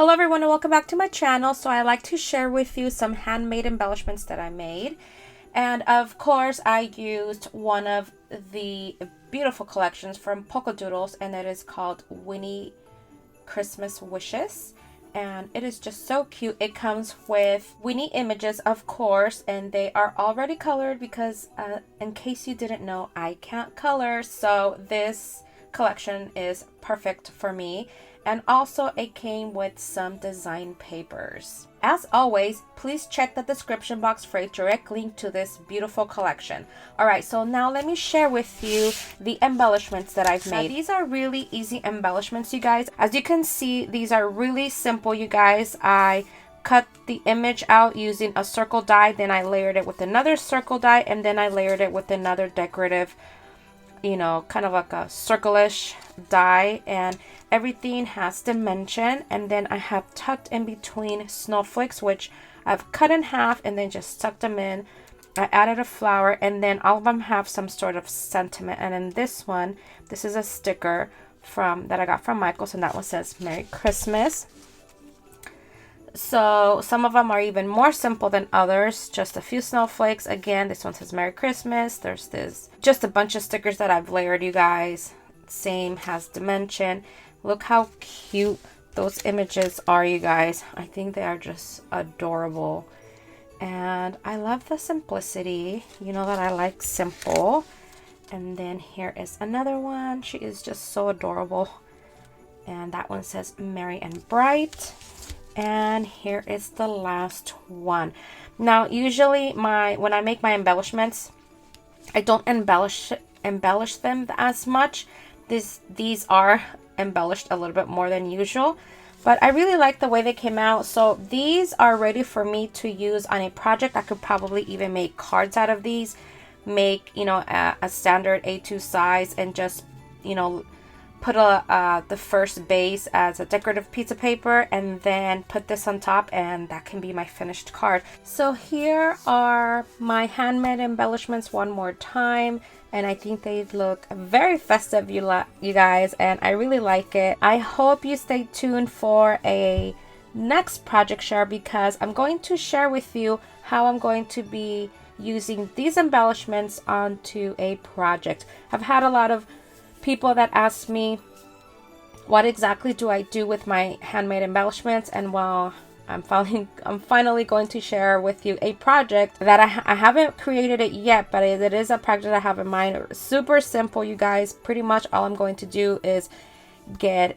Hello everyone and welcome back to my channel. So I like to share with you some handmade embellishments that I made. And of course I used one of the beautiful collections from Polkadoodles, and it is called Winnie Christmas Wishes. And it is just so cute. It comes with Winnie images, of course, and they are already colored because in case you didn't know, I can't color. So this collection is perfect for me. And also it came with some design papers. As always, please check the description box for a direct link to this beautiful collection. Alright, so now let me share with you the embellishments that I've made. Now, these are really easy embellishments, you guys. As you can see, these are really simple, you guys. I cut the image out using a circle die, then I layered it with another circle die, and then I layered it with another decorative, you know, kind of like a circle-ish die, and everything has dimension. And then I have tucked in between snowflakes, which I've cut in half and then just tucked them in. I added a flower, and then all of them have some sort of sentiment. And in this one, this is a sticker that I got from Michael's, and that one says Merry Christmas. So some of them are even more simple than others, just a few snowflakes. Again, this one says Merry Christmas. There's just a bunch of stickers that I've layered, you guys. Same, has dimension. Look how cute those images are, you guys. I think they are just adorable, and I love the simplicity. You know that I like simple. And then here is another one. She is just so adorable, and that one says Merry and Bright. And here is the last one. Now, usually when I make my embellishments, I don't embellish them as much. These are embellished a little bit more than usual, but I really like the way they came out. So these are ready for me to use on a project. I could probably even make cards out of these, make, you know, a standard A2 size, and just, you know, put the first base as a decorative piece of paper, and then put this on top, and that can be my finished card. So here are my handmade embellishments one more time, and I think they look very festive, you guys, and I really like it. I hope you stay tuned for a next project share, because I'm going to share with you how I'm going to be using these embellishments onto a project. I've had a lot of people that ask me what exactly do I do with my handmade embellishments, and well, I'm finally going to share with you a project that I haven't created it yet, but it is a project I have in mind. Super simple, you guys. Pretty much all I'm going to do is get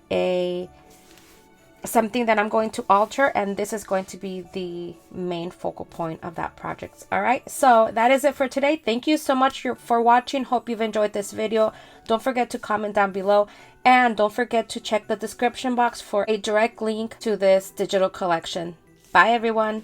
something that I'm going to alter, and this is going to be the main focal point of that project. All right, so that is it for today. Thank you so much for watching. Hope you've enjoyed this video. Don't forget to comment down below, and don't forget to check the description box for a direct link to this digital collection. Bye everyone.